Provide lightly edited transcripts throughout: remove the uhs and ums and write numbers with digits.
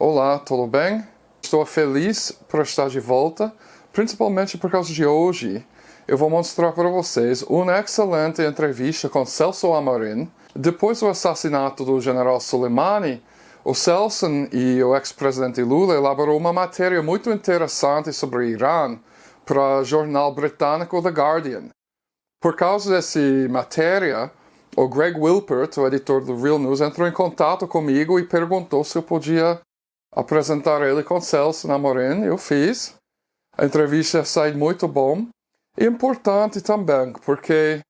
Olá, tudo bem? Estou feliz por estar de volta, principalmente por causa de hoje. Eu vou mostrar para vocês uma excelente entrevista com Celso Amorim. Depois do assassinato do general Soleimani, o Celso e o ex-presidente Lula elaborou uma matéria muito interessante sobre o Irã para o jornal britânico The Guardian. Por causa dessa matéria, o Greg Wilpert, o editor do Real News, entrou em contato comigo e perguntou se eu podia apresentar ele com Celso Amorim. Eu fiz. A entrevista saiu muito bom. E importante também, porque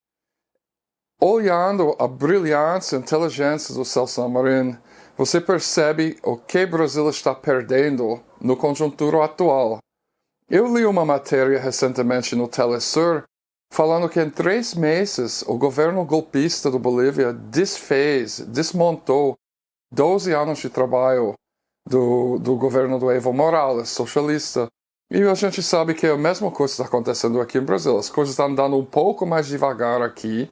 olhando a brilhância e inteligência do Celso Amorim, você percebe o que o Brasil está perdendo no conjuntura atual. Eu li uma matéria recentemente no Telesur falando que em 3 meses o governo golpista do Bolívia desmontou 12 anos de trabalho do governo do Evo Morales, socialista. E a gente sabe que a mesma coisa está acontecendo aqui no Brasil. As coisas estão andando um pouco mais devagar aqui,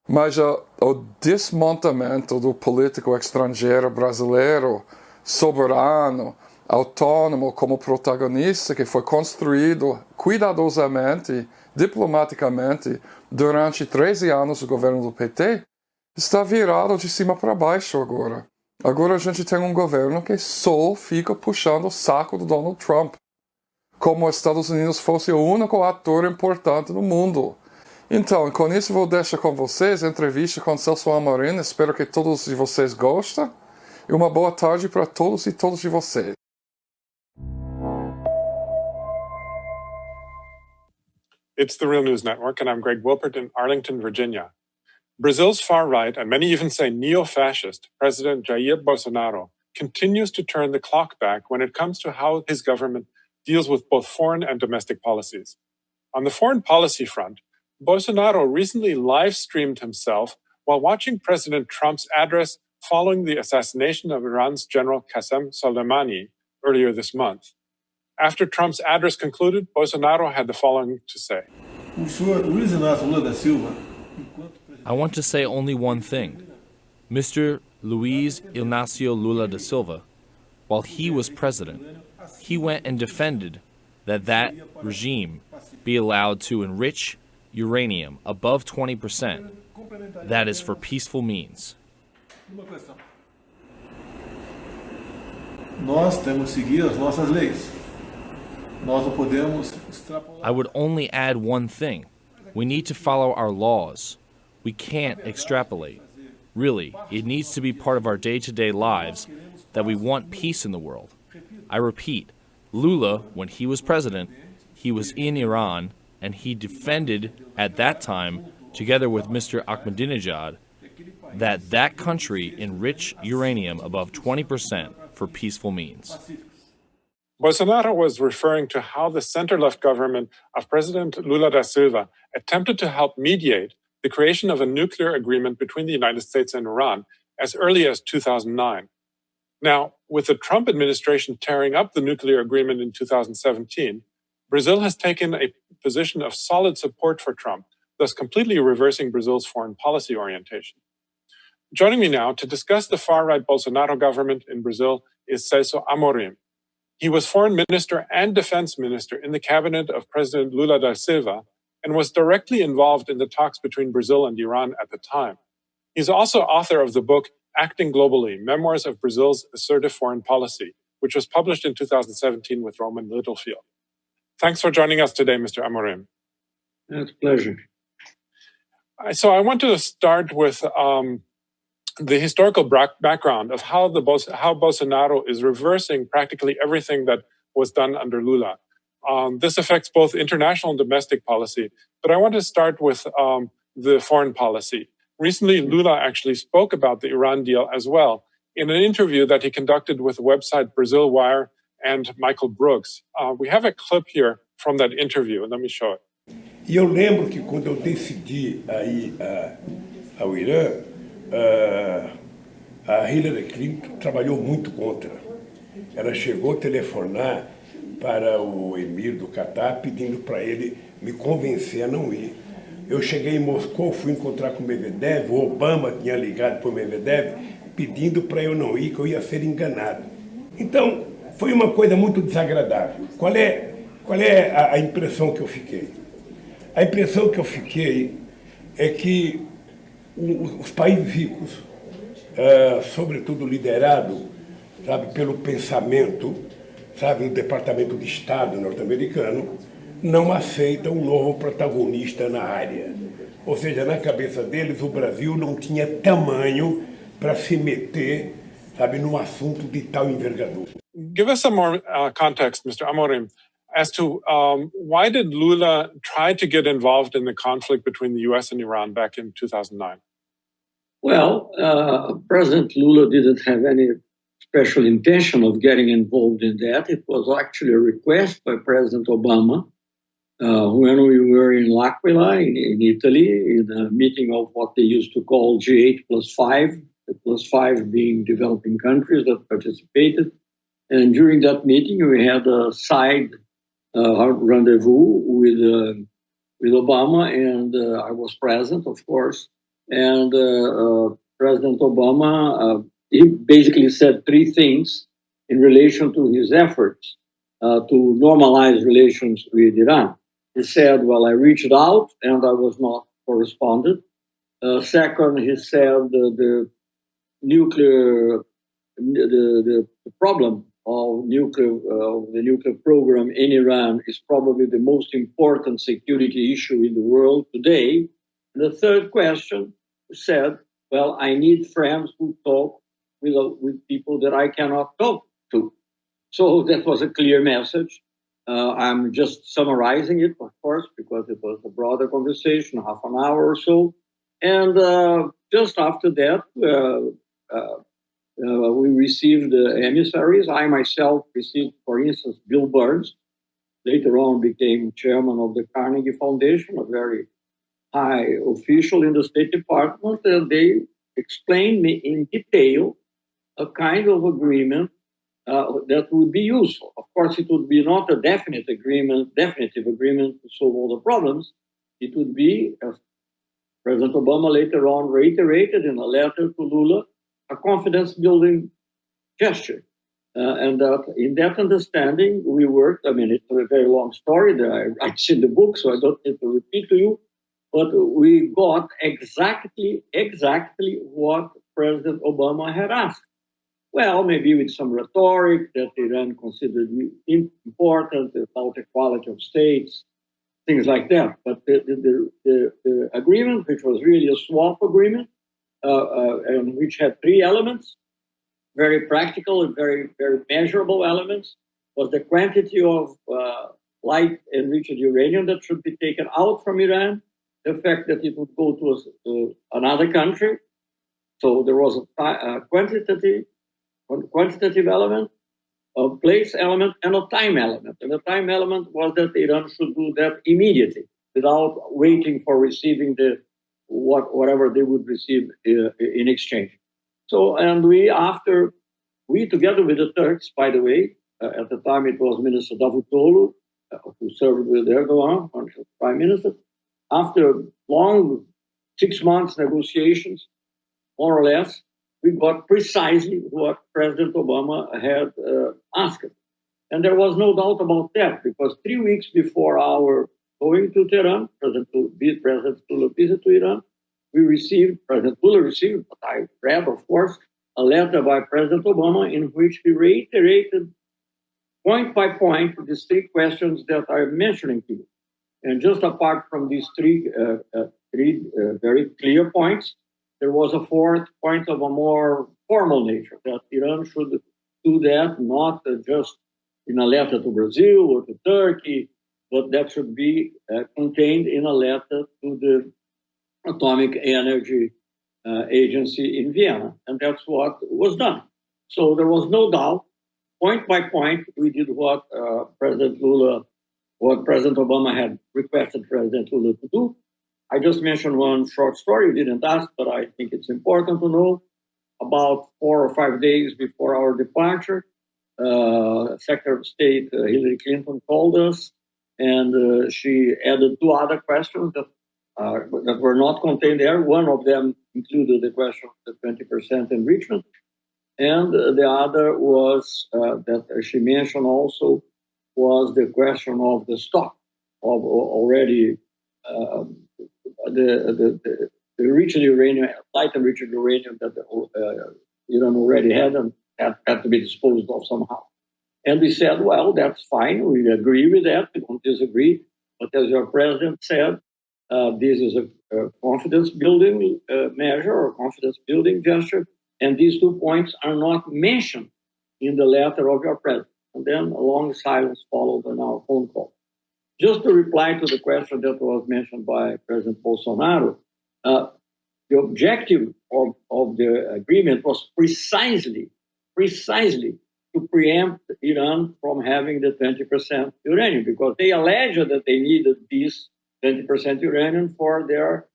mas o desmontamento do político estrangeiro brasileiro, soberano, autônomo como protagonista, que foi construído cuidadosamente, diplomaticamente, durante 13 anos do governo do PT, está virado de cima para baixo agora. Agora a gente tem um governo que só fica puxando o saco do Donald Trump, como os Estados Unidos fosse o único ator importante no mundo. Então, com isso vou deixar com vocês a entrevista com Celso Amorim. Espero que todos de vocês gostem. E uma boa tarde para todos e todas de vocês. It's the Real News Network, and I'm Greg Wilpert in Arlington, Virginia. Brazil's far-right, and many even say neo-fascist, President Jair Bolsonaro continues to turn the clock back when it comes to how his government deals with both foreign and domestic policies. On the foreign policy front, Bolsonaro recently live-streamed himself while watching President Trump's address following the assassination of Iran's General Qasem Soleimani earlier this month. After Trump's address concluded, Bolsonaro had the following to say. I want to say only one thing. Mr. Luiz Inácio Lula da Silva, while he was president, he went and defended that regime be allowed to enrich uranium above 20%. That is for peaceful means. Nós temos que seguir as nossas leis. Nós não podemos extrapolar. I would only add one thing. We need to follow our laws. We can't extrapolate. Really, it needs to be part of our day-to-day lives that we want peace in the world. I repeat, Lula, when he was president, he was in Iran, and he defended at that time, together with Mr. Ahmadinejad, that country enrich uranium above 20% for peaceful means. Bolsonaro was referring to how the center-left government of President Lula da Silva attempted to help mediate the creation of a nuclear agreement between the United States and Iran as early as 2009. Now, with the Trump administration tearing up the nuclear agreement in 2017, Brazil has taken a position of solid support for Trump, thus completely reversing Brazil's foreign policy orientation. Joining me now to discuss the far-right Bolsonaro government in Brazil is Celso Amorim. He was foreign minister and defense minister in the cabinet of President Lula da Silva and was directly involved in the talks between Brazil and Iran at the time. He's also author of the book Acting Globally, Memoirs of Brazil's Assertive Foreign Policy, which was published in 2017 with Roman Littlefield. Thanks for joining us today, Mr. Amorim. It's a pleasure. So I want to start with the historical background of how Bolsonaro is reversing practically everything that was done under Lula. This affects both international and domestic policy, but I want to start with the foreign policy. Recently, Lula actually spoke about the Iran deal as well in an interview that he conducted with the website Brazil Wire and Michael Brooks. We have a clip here from that interview, and let me show it. E eu lembro que quando eu decidi ir ao Irã, a Hillary Clinton trabalhou muito contra. Ela chegou a telefonar para o emir do Catar pedindo para ele me convencer a não ir. Eu cheguei em Moscou, fui encontrar com o Medvedev, o Obama tinha ligado para o Medvedev pedindo para eu não ir, que eu ia ser enganado. Então, foi uma coisa muito desagradável. Qual é a impressão que eu fiquei? A impressão que eu fiquei é que os países ricos, sobretudo liderado, sabe, pelo pensamento, sabe, do Departamento de Estado norte-americano, não aceitam um novo protagonista na área. Ou seja, na cabeça deles, o Brasil não tinha tamanho para se meter, sabe, num assunto de tal envergadura. Give us some more context, Mr. Amorim, as to why did Lula try to get involved in the conflict between the U.S. and Iran back in 2009? Well, President Lula didn't have any special intention of getting involved in that. It was actually a request by President Obama when we were in L'Aquila in Italy, in a meeting of what they used to call G8+5, the +5 being developing countries that participated. And during that meeting, we had a side rendezvous with Obama, and I was present, of course. And President Obama, he basically said three things in relation to his efforts to normalize relations with Iran. He said, well, I reached out and I was not corresponded. Second, he said the problem of the nuclear program in Iran is probably the most important security issue in the world today. And the third question said, well, I need friends who talk with people that I cannot talk to. So that was a clear message. I'm just summarizing it, of course, because it was a broader conversation, half an hour or so. And just after that, we received emissaries. I myself received, for instance, Bill Burns, later on became chairman of the Carnegie Foundation, a very high official in the State Department, and they explained me in detail a kind of agreement that would be useful. Of course, it would be not a definitive agreement to solve all the problems. It would be, as President Obama later on reiterated in a letter to Lula, a confidence-building gesture. And that in that understanding, we worked. I mean, it's a very long story that I write in the book, so I don't need to repeat to you. But we got exactly what President Obama had asked. Well, maybe with some rhetoric that Iran considered important about equality of states, things like that. But the agreement, which was really a swap agreement, and which had three elements, very practical and very, very measurable elements, was the quantity of light enriched uranium that should be taken out from Iran, the fact that it would go to another country. So there was a quantitative element, a place element, and a time element. And the time element was that Iran should do that immediately, without waiting for receiving whatever they would receive in exchange. So, and we together with the Turks, by the way, at the time it was Minister Davutoglu, who served with Erdogan, Prime Minister. After long 6 months negotiations, more or less, we got precisely what President Obama had asked. And there was no doubt about that, because 3 weeks before our going to Tehran, President Lula visit to Iran, President Lula received, but I read, of course, a letter by President Obama in which he reiterated point by point these three questions that I'm mentioning to you. And just apart from these three very clear points, there was a fourth point of a more formal nature, that Iran should do that not just in a letter to Brazil or to Turkey, but that should be contained in a letter to the Atomic Energy Agency in Vienna. And that's what was done. So there was no doubt, point by point, we did what President Obama had requested President Lula to do. I just mentioned one short story, you didn't ask, but I think it's important to know. About 4 or 5 days before our departure, Secretary of State Hillary Clinton called us, and she added 2 other questions that were not contained there. One of them included the question of the 20% enrichment. And the other was that she mentioned also was the question of the stock of already the enriched uranium, light enriched uranium that Iran already had and had to be disposed of somehow. And we said, well, that's fine. We agree with that. We don't disagree. But as your president said, this is a confidence building measure or confidence building gesture. And these 2 points are not mentioned in the letter of your president. And then a long silence followed on our phone call. Just to reply to the question that was mentioned by President Bolsonaro, the objective of the agreement was precisely to preempt Iran from having the 20% uranium, because they alleged that they needed this 20% uranium for their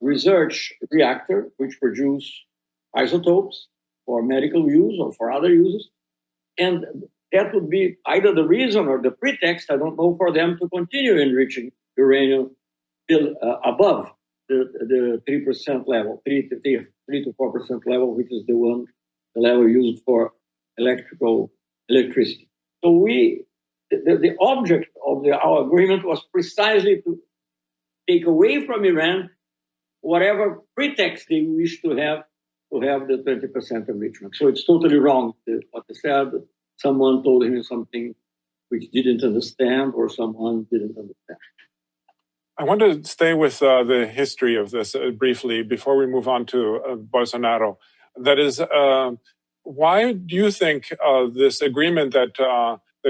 research reactor, which produce isotopes for medical use or for other uses. And that would be either the reason or the pretext, I don't know, for them to continue enriching uranium still above the 3% level, 3 to 4% level, which is the level used for electricity. So the object of our agreement was precisely to take away from Iran whatever pretext they wish to have the 20% enrichment. So it's totally wrong what they said. Someone told him something which didn't understand, or someone didn't understand. I want to stay with the history of this briefly before we move on to Bolsonaro. That is, why do you think this agreement that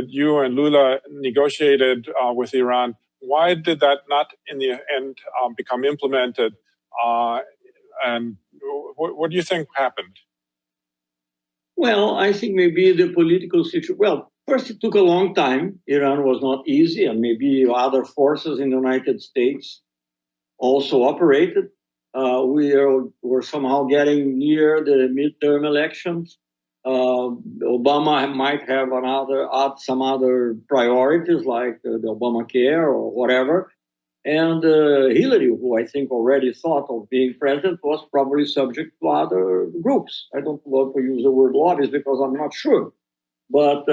you and Lula negotiated with Iran, why did that not in the end become implemented? And what do you think happened? Well, I think maybe the political situation. Well, first, it took a long time. Iran was not easy, and maybe other forces in the United States also operated. We were somehow getting near the midterm elections. Obama might have some other priorities like the Obamacare or whatever. And Hillary, who I think already thought of being president, was probably subject to other groups. I don't want to use the word lobbies because I'm not sure. But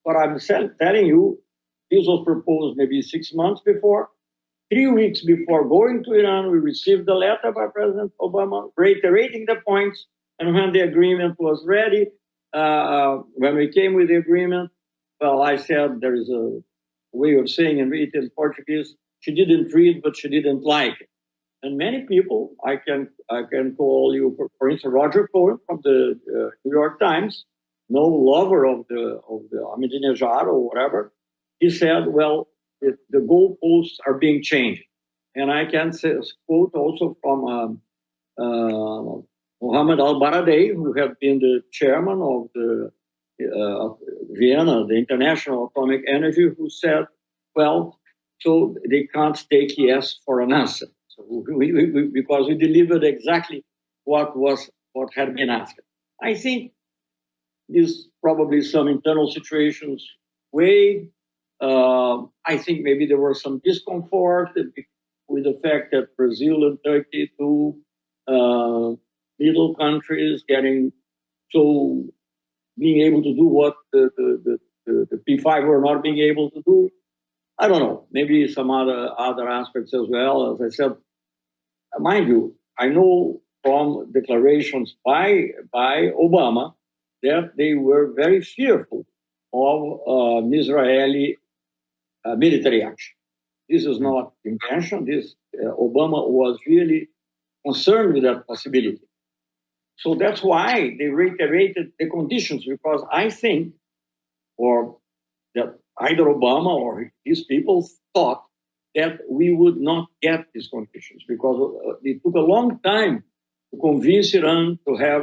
I'm telling you, this was proposed maybe 6 months before. 3 weeks before going to Iran, we received a letter by President Obama reiterating the points. And when the agreement was ready, when we came with the agreement, well, I said there is a way of saying it in Portuguese, she didn't read, but she didn't like it. And many people, I can call you, for instance, Roger Cohen from the New York Times, no lover of the Ahmadinejad or whatever. He said, well, the goalposts are being changed. And I can quote also from Mohammed al-Baradei, who had been the chairman of the Vienna, the International Atomic Energy, who said, well, so they can't take yes for an answer. So because we delivered exactly what had been asked. I think there's probably some internal situations weighed. I think maybe there was some discomfort with the fact that Brazil and Turkey, two middle countries, getting so being able to do what the P5 were not being able to do. I don't know. Maybe some other aspects as well. As I said, mind you, I know from declarations by Obama that they were very fearful of Israeli military action. This is not invention. Obama was really concerned with that possibility. So that's why they reiterated the conditions, because I think, or that either Obama or his people thought that we would not get these conditions, because it took a long time to convince Iran to have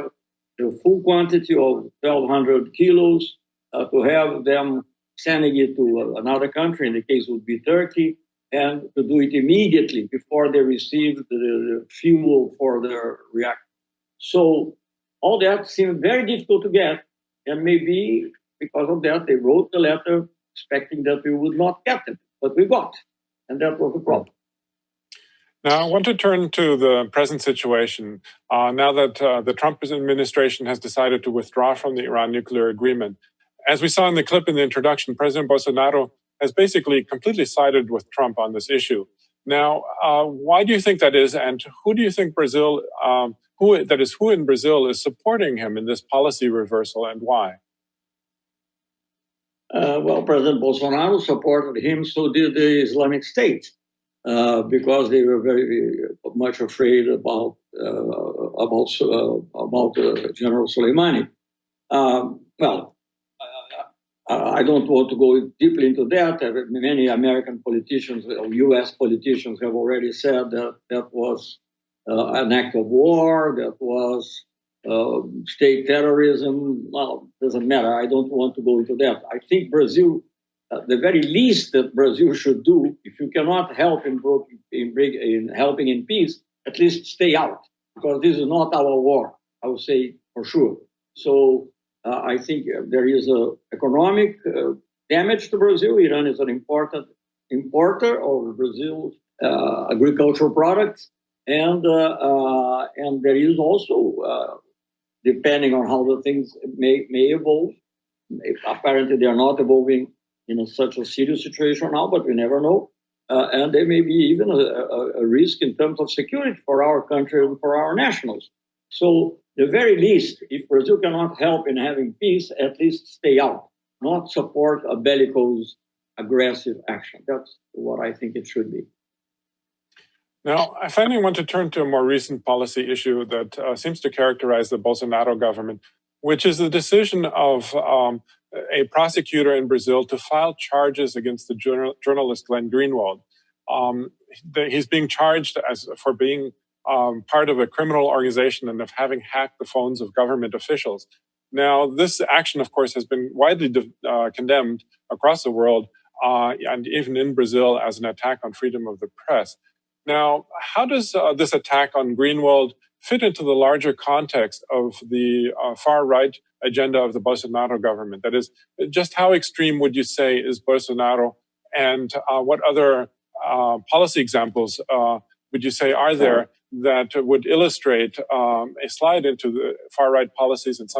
the full quantity of 1,200 kilos, to have them sending it to another country, in the case would be Turkey, and to do it immediately before they received the fuel for their reactor. So all that seemed very difficult to get, and maybe because of that, they wrote the letter expecting that we would not get them, but we got, and that was the problem. Now, I want to turn to the present situation. Now that the Trump administration has decided to withdraw from the Iran nuclear agreement, as we saw in the clip in the introduction, President Bolsonaro has basically completely sided with Trump on this issue. Now, why do you think that is, and who do you think Brazil, who in Brazil is supporting him in this policy reversal, and why? Well, President Bolsonaro supported him, so did the Islamic State, because they were very much afraid about General Soleimani. Well, I don't want to go deeply into that. Many American politicians, U.S. politicians, have already said that that was an act of war, that was state terrorism. Well, doesn't matter. I don't want to go into that. I think Brazil, the very least that Brazil should do, if you cannot help in helping in peace, at least stay out, because this is not our war, I would say for sure. So I think there is economic damage to Brazil. Iran is an important importer of Brazil's agricultural products, and there is also, depending on how the things may evolve. Apparently, they are not evolving in such a serious situation now, but we never know. And there may be even a risk in terms of security for our country and for our nationals. So, the very least, if Brazil cannot help in having peace, at least stay out, not support a bellicose, aggressive action. That's what I think it should be. Now, I finally want to turn to a more recent policy issue that seems to characterize the Bolsonaro government, which is the decision of a prosecutor in Brazil to file charges against the journalist Glenn Greenwald. He's being charged for being part of a criminal organization and of having hacked the phones of government officials. Now, this action, of course, has been widely condemned across the world and even in Brazil as an attack on freedom of the press. Now, how does this attack on Greenwald fit into the larger context of the far-right agenda of the Bolsonaro government? That is, just how extreme would you say is Bolsonaro, and what other policy examples would you say are there that would illustrate a slide into the far-right policies and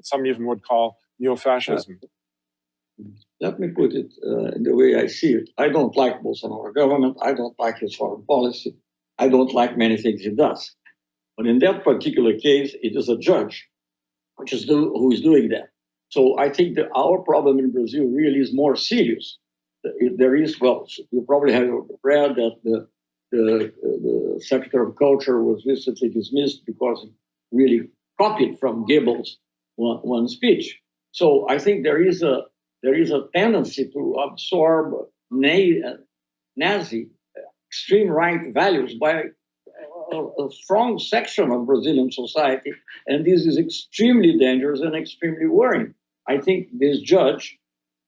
some even would call neo-fascism? Let me put it in the way I see it. I don't like Bolsonaro government. I don't like his foreign policy. I don't like many things he does. But in that particular case, it is a judge who is doing that. So I think that our problem in Brazil really is more serious. There is, well, you probably have read that the Secretary of Culture was recently dismissed because he really copied from Goebbels one speech. So I think there is a tendency to absorb Nazi extreme right values by a strong section of Brazilian society, and this is extremely dangerous and extremely worrying. I think this judge,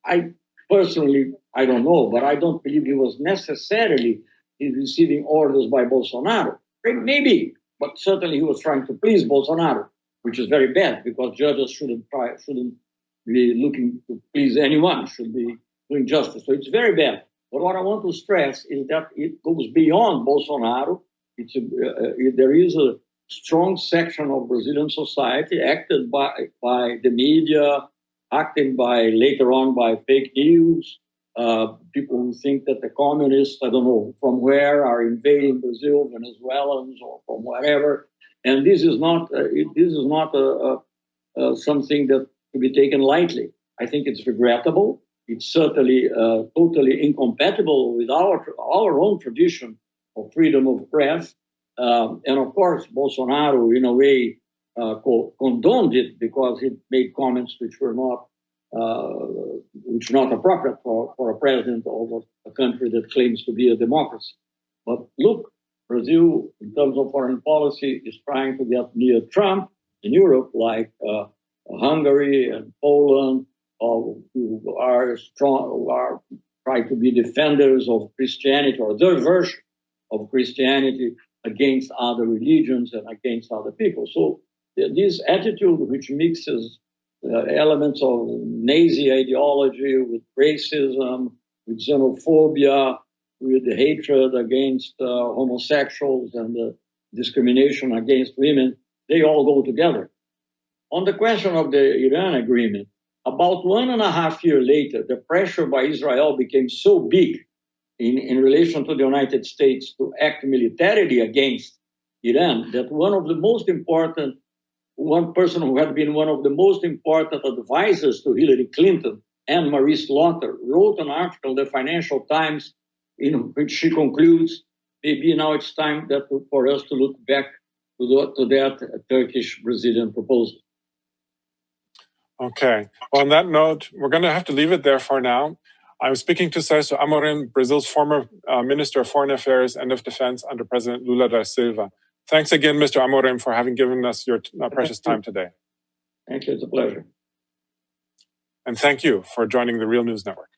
I don't know, but I don't believe he was necessarily receiving orders by Bolsonaro. Maybe, but certainly he was trying to please Bolsonaro, which is very bad because judges shouldn't be looking to please anyone, should be doing justice. So it's very bad. But what I want to stress is that it goes beyond Bolsonaro. There is a strong section of Brazilian society acted by the media, acted later on by fake news, people who think that the communists, I don't know from where, are invading Brazil, Venezuelans, or from wherever. And this is not something that to be taken lightly. I think it's regrettable. It's certainly totally incompatible with our own tradition of freedom of press. And of course, Bolsonaro, in a way, condoned it because he made comments which were not appropriate for a president of a country that claims to be a democracy. But look, Brazil, in terms of foreign policy, is trying to get near Trump in Europe, like Hungary and Poland, who are trying to be defenders of Christianity or their version of Christianity against other religions and against other people. So this attitude, which mixes elements of Nazi ideology with racism, with xenophobia, with the hatred against homosexuals and the discrimination against women, they all go together. On the question of the Iran agreement, about 1.5 years later, the pressure by Israel became so big in relation to the United States to act militarily against Iran that one person who had been one of the most important advisors to Hillary Clinton and Marie Slaughter wrote an article in the Financial Times in which she concludes, maybe now it's time for us to look back to that Turkish-Brazilian proposal. Okay. Well, on that note, we're going to have to leave it there for now. I'm speaking to Celso Amorim, Brazil's former Minister of Foreign Affairs and of Defense under President Lula da Silva. Thanks again, Mr. Amorim, for having given us your precious time today. Thank you. It's a pleasure. And thank you for joining the Real News Network.